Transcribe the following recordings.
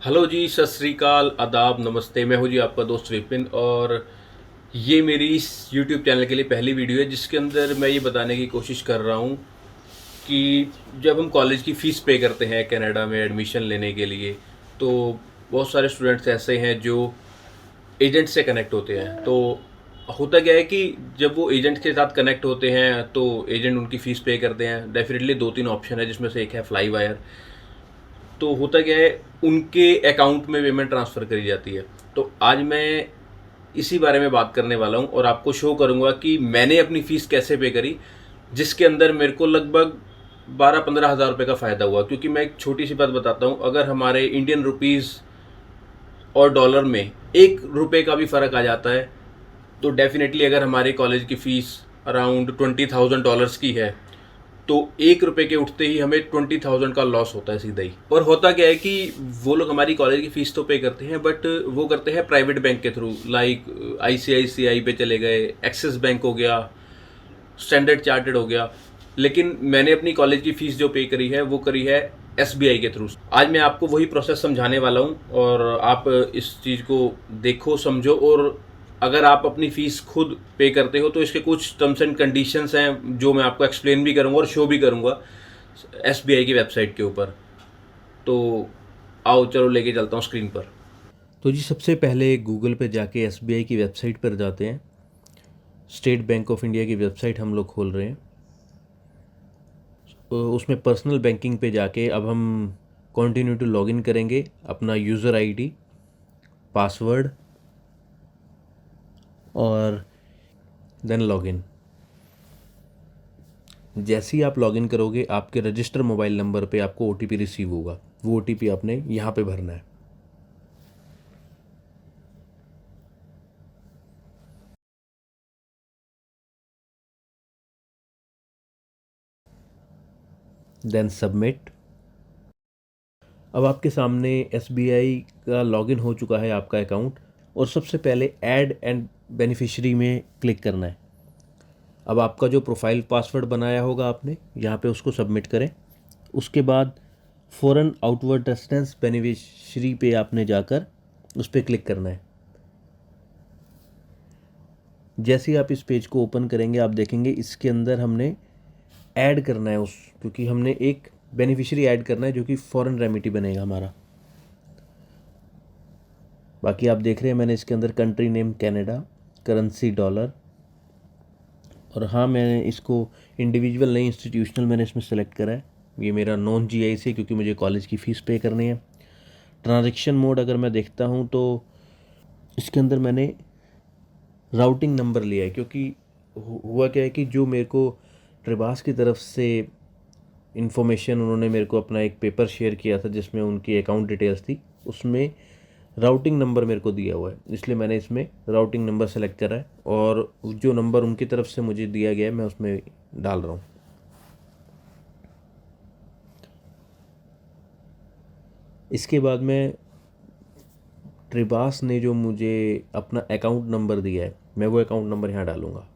Hello जी, सत श्री अकाल, आदाब, नमस्ते। मैं हूँ जी आपका दोस्त विपिन और ये मेरी इस यूट्यूब चैनल के लिए पहली वीडियो है जिसके अंदर मैं ये बताने की कोशिश कर रहा हूँ कि जब हम कॉलेज की फ़ीस पे करते हैं कनाडा में एडमिशन लेने के लिए, तो बहुत सारे स्टूडेंट्स ऐसे हैं जो एजेंट से कनेक्ट होते हैं। तो होता क्या है कि जब वो एजेंट के साथ कनेक्ट होते हैं तो एजेंट उनकी फ़ीस पे करते हैं। डेफिनेटली दो तीन ऑप्शन है जिसमें से एक है फ्लाई वायर। तो होता क्या है, उनके अकाउंट में पेमेंट ट्रांसफ़र करी जाती है। तो आज मैं इसी बारे में बात करने वाला हूँ और आपको शो करूँगा कि मैंने अपनी फ़ीस कैसे पे करी, जिसके अंदर मेरे को लगभग 12-15 हज़ार रुपये का फ़ायदा हुआ। क्योंकि मैं एक छोटी सी बात बताता हूँ, अगर हमारे इंडियन रुपीज़ और डॉलर में 1 रुपये का भी फ़र्क आ जाता है तो डेफिनेटली अगर हमारे कॉलेज की फ़ीस अराउंड $20,000 की है तो 1 रुपये के उठते ही हमें 20,000 का लॉस होता है सीधा ही। और होता क्या है कि वो लोग हमारी कॉलेज की फ़ीस तो पे करते हैं, बट वो करते हैं प्राइवेट बैंक के थ्रू, लाइक ICICI पे चले गए, एक्सिस बैंक हो गया, स्टैंडर्ड चार्टर्ड हो गया। लेकिन मैंने अपनी कॉलेज की फ़ीस जो पे करी है वो करी है SBI के थ्रू। आज मैं आपको वही प्रोसेस समझाने वाला हूँ और आप इस चीज़ को देखो, समझो। और अगर आप अपनी फ़ीस खुद पे करते हो तो इसके कुछ टर्म्स एंड कंडीशंस हैं जो मैं आपको एक्सप्लेन भी करूँगा और शो भी करूँगा SBI की वेबसाइट के ऊपर। तो आओ, चलो लेके चलता हूँ स्क्रीन पर। तो जी सबसे पहले गूगल पे जाके SBI की वेबसाइट पर जाते हैं। स्टेट बैंक ऑफ इंडिया की वेबसाइट हम लोग खोल रहे हैं। तो उसमें पर्सनल बैंकिंग पे जाके अब हम कंटिन्यू टू लॉगिन करेंगे, अपना यूज़र आईडी, पासवर्ड और देन लॉगिन। जैसे ही आप लॉगिन करोगे आपके रजिस्टर मोबाइल नंबर पे आपको OTP रिसीव होगा। वो OTP आपने यहाँ पे भरना है। Then submit. अब आपके सामने SBI का लॉगिन हो चुका है आपका अकाउंट, और सबसे पहले ऐड एंड बेनिफिशियरी में क्लिक करना है। अब आपका जो प्रोफाइल पासवर्ड बनाया होगा आपने, यहाँ पे उसको सबमिट करें। उसके बाद फॉरेन आउटवर्ड रेसिडेंस बेनिफिशियरी पे आपने जाकर उस पर क्लिक करना है। जैसे ही आप इस पेज को ओपन करेंगे आप देखेंगे इसके अंदर हमने ऐड करना है क्योंकि हमने एक बेनिफिशियरी ऐड करना है जो कि फॉरेन रेमिटी बनेगा हमारा। बाकी आप देख रहे हैं मैंने इसके अंदर country name Canada, currency dollar, और हाँ मैंने इसको इंडिविजुअल नहीं इंस्टीट्यूशनल मैंने इसमें सेलेक्ट करा है। ये मेरा नॉन GIC है क्योंकि मुझे कॉलेज की फ़ीस पे करनी है। ट्रांजैक्शन मोड अगर मैं देखता हूँ तो इसके अंदर मैंने राउटिंग नंबर लिया है, क्योंकि हुआ क्या है कि जो मेरे को ट्रिबास की तरफ से इन्फॉर्मेशन, उन्होंने मेरे को अपना एक पेपर शेयर किया था जिसमें उनकी अकाउंट डिटेल्स थी, उसमें राउटिंग नंबर मेरे को दिया हुआ है, इसलिए मैंने इसमें राउटिंग नंबर सेलेक्ट करा है और जो नंबर उनकी तरफ से मुझे दिया गया है मैं उसमें डाल रहा हूँ। इसके बाद में ट्रिबास ने जो मुझे अपना अकाउंट नंबर दिया है मैं वो अकाउंट नंबर यहाँ डालूँगा।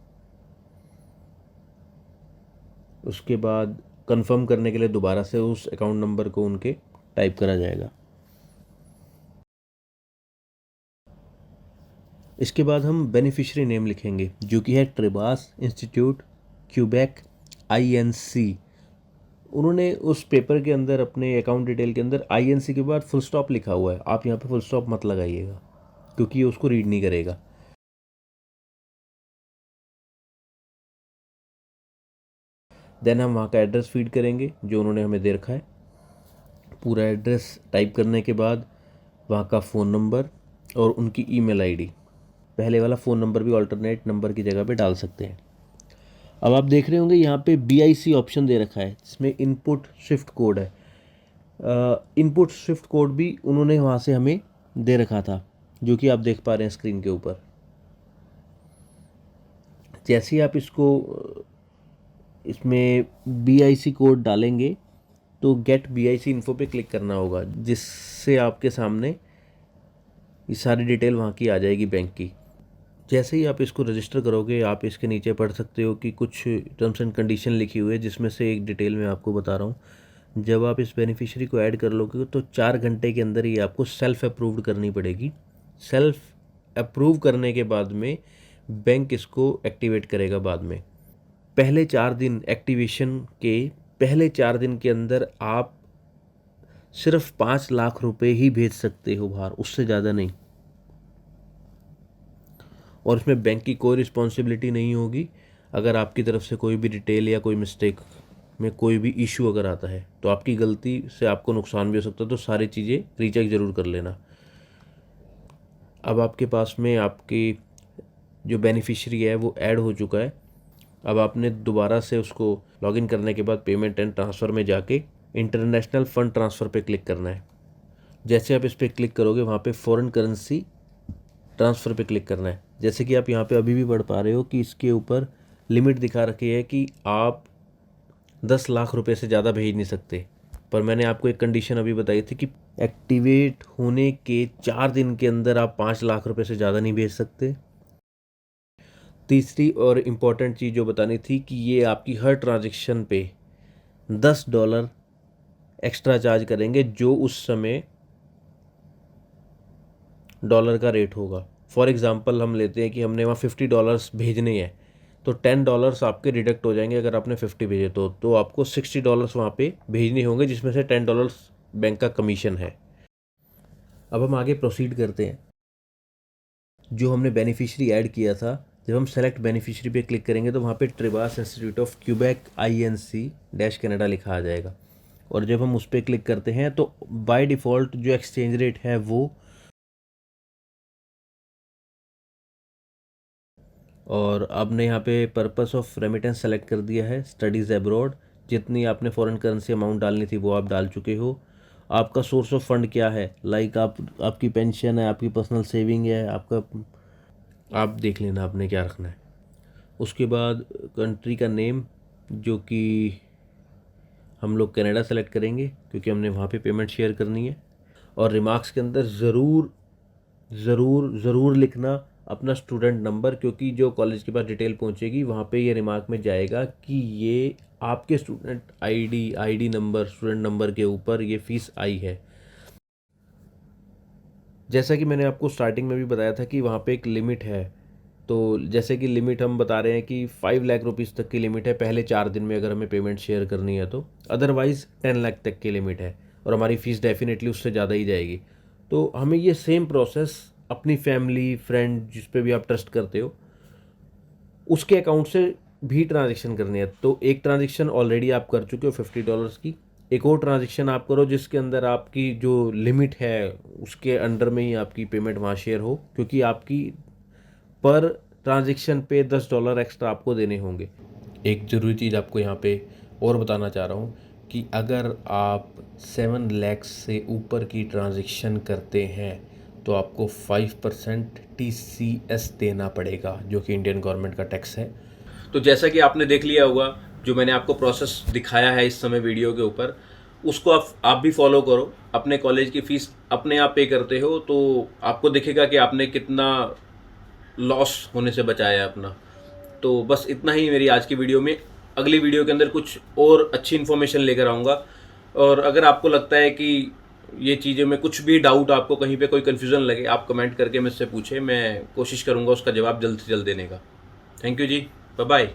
उसके बाद कंफर्म करने के लिए दोबारा से उस अकाउंट नंबर को उनके टाइप करा जाएगा। इसके बाद हम बेनिफिशियरी नेम लिखेंगे जो कि है ट्रिबास इंस्टीट्यूट क्यूबेक INC। उन्होंने उस पेपर के अंदर अपने अकाउंट डिटेल के अंदर INC के बाद फुल स्टॉप लिखा हुआ है, आप यहाँ पे फुल स्टॉप मत लगाइएगा क्योंकि ये उसको रीड नहीं करेगा। देन हम वहाँ का एड्रेस फीड करेंगे जो उन्होंने हमें दे रखा है। पूरा एड्रेस टाइप करने के बाद वहाँ का फ़ोन नंबर और उनकी ईमेल आईडी, पहले वाला फ़ोन नंबर भी ऑल्टरनेट नंबर की जगह पे डाल सकते हैं। अब आप देख रहे होंगे यहाँ पे BIC ऑप्शन दे रखा है जिसमें इनपुट स्विफ्ट कोड है। इनपुट स्विफ्ट कोड भी उन्होंने वहाँ से हमें दे रखा था जो कि आप देख पा रहे हैं स्क्रीन के ऊपर। जैसे ही आप इसमें BIC कोड डालेंगे तो गेट BIC इन्फो पे क्लिक करना होगा, जिससे आपके सामने ये सारी डिटेल वहाँ की आ जाएगी बैंक की। जैसे ही आप इसको रजिस्टर करोगे आप इसके नीचे पढ़ सकते हो कि कुछ टर्म्स एंड कंडीशन लिखी हुई है, जिसमें से एक डिटेल मैं आपको बता रहा हूँ। जब आप इस बेनिफिशियरी को ऐड कर लोगे तो 4 घंटे के अंदर ही आपको सेल्फ अप्रूव्ड करनी पड़ेगी। सेल्फ अप्रूव करने के बाद में बैंक इसको एक्टिवेट करेगा बाद में। पहले 4 दिन एक्टिवेशन के पहले 4 दिन के अंदर आप सिर्फ 5 लाख रुपए ही भेज सकते हो बाहर, उससे ज़्यादा नहीं। और इसमें बैंक की कोई रिस्पॉन्सिबिलिटी नहीं होगी। अगर आपकी तरफ से कोई भी डिटेल या कोई मिस्टेक में कोई भी इशू अगर आता है तो आपकी गलती से आपको नुकसान भी हो सकता है, तो सारी चीज़ें रीचेक ज़रूर कर लेना। अब आपके पास में आपकी जो बेनिफिशियरी है वो ऐड हो चुका है। अब आपने दोबारा से उसको लॉगिन करने के बाद पेमेंट एंड ट्रांसफ़र में जाके इंटरनेशनल फ़ंड ट्रांसफ़र पे क्लिक करना है। जैसे आप इस पर क्लिक करोगे वहाँ पे फॉरेन करेंसी ट्रांसफ़र पे क्लिक करना है। जैसे कि आप यहाँ पे अभी भी पढ़ पा रहे हो कि इसके ऊपर लिमिट दिखा रखी है कि आप 10 लाख रुपए से ज़्यादा भेज नहीं सकते। पर मैंने आपको एक कंडीशन अभी बताई थी कि एक्टिवेट होने के 4 दिन के अंदर आप 5 लाख रुपए से ज़्यादा नहीं भेज सकते। तीसरी और इम्पॉर्टेंट चीज़ जो बतानी थी कि ये आपकी हर ट्रांजेक्शन पे $10 एक्स्ट्रा चार्ज करेंगे, जो उस समय डॉलर का रेट होगा। फॉर एग्ज़ाम्पल हम लेते हैं कि हमने वहाँ $50 भेजने हैं, तो $10 आपके डिडक्ट हो जाएंगे अगर आपने 50 भेजे तो आपको $60 वहाँ पे भेजने होंगे, जिसमें से $10 बैंक का कमीशन है। अब हम आगे प्रोसीड करते हैं। जो हमने बेनिफिशियरी ऐड किया था, जब हम सेलेक्ट बेनिफिशियरी पे क्लिक करेंगे तो वहाँ पे ट्रिबास इंस्टीट्यूट ऑफ क्यूबेक INC-कनाडा लिखा आ जाएगा। और जब हम उस पर क्लिक करते हैं तो बाय डिफ़ॉल्ट जो एक्सचेंज रेट है वो, और आपने यहाँ पे पर्पस ऑफ रेमिटेंस सेलेक्ट कर दिया है, स्टडीज़ एब्रॉड। जितनी आपने फॉरेन करेंसी अमाउंट डालनी थी वो आप डाल चुके हो। आपका सोर्स ऑफ फंड क्या है, लाइक आपकी पेंशन है, आपकी पर्सनल सेविंग है, आपका, आप देख लेना आपने क्या रखना है। उसके बाद कंट्री का नेम, जो कि हम लोग कनाडा सेलेक्ट करेंगे क्योंकि हमने वहाँ पे पेमेंट शेयर करनी है। और रिमार्क्स के अंदर ज़रूर ज़रूर ज़रूर लिखना अपना स्टूडेंट नंबर, क्योंकि जो कॉलेज के पास डिटेल पहुंचेगी वहाँ पे ये रिमार्क में जाएगा कि ये आपके student ID number, student number के ऊपर ये फ़ीस आई है। जैसा कि मैंने आपको स्टार्टिंग में भी बताया था कि वहाँ पे एक लिमिट है। तो जैसे कि लिमिट हम बता रहे हैं कि 5 लाख रुपीज़ तक की लिमिट है पहले 4 दिन में अगर हमें पेमेंट शेयर करनी है तो। अदरवाइज़ 10 लाख तक की लिमिट है और हमारी फ़ीस डेफिनेटली उससे ज़्यादा ही जाएगी। तो हमें ये सेम प्रोसेस अपनी फैमिली, फ्रेंड, जिस पे भी आप ट्रस्ट करते हो, उसके अकाउंट से भी ट्रांजेक्शन करनी है। तो एक ट्रांजेक्शन ऑलरेडी आप कर चुके हो $50 की, एक और ट्रांजेक्शन आप करो जिसके अंदर आपकी जो लिमिट है उसके अंडर में ही आपकी पेमेंट वहाँ शेयर हो, क्योंकि आपकी पर ट्रांजेक्शन पे $10 एक्स्ट्रा आपको देने होंगे। एक ज़रूरी चीज़ आपको यहाँ पे और बताना चाह रहा हूँ कि अगर आप 7 लाख से ऊपर की ट्रांजेक्शन करते हैं तो आपको 5% TCS देना पड़ेगा, जो कि इंडियन गवर्नमेंट का टैक्स है। तो जैसा कि आपने देख लिया होगा, जो मैंने आपको प्रोसेस दिखाया है इस समय वीडियो के ऊपर, उसको आप भी फॉलो करो। अपने कॉलेज की फ़ीस अपने आप पे करते हो तो आपको दिखेगा कि आपने कितना लॉस होने से बचाया अपना। तो बस इतना ही मेरी आज की वीडियो में। अगली वीडियो के अंदर कुछ और अच्छी इन्फॉर्मेशन लेकर आऊँगा। और अगर आपको लगता है कि ये चीज़ें में कुछ भी डाउट, आपको कहीं पे कोई कन्फ्यूज़न लगे, आप कमेंट करके मुझसे पूछें, मैं कोशिश करूँगा उसका जवाब जल्द से जल्द देने का। थैंक यू जी, बाय बाय।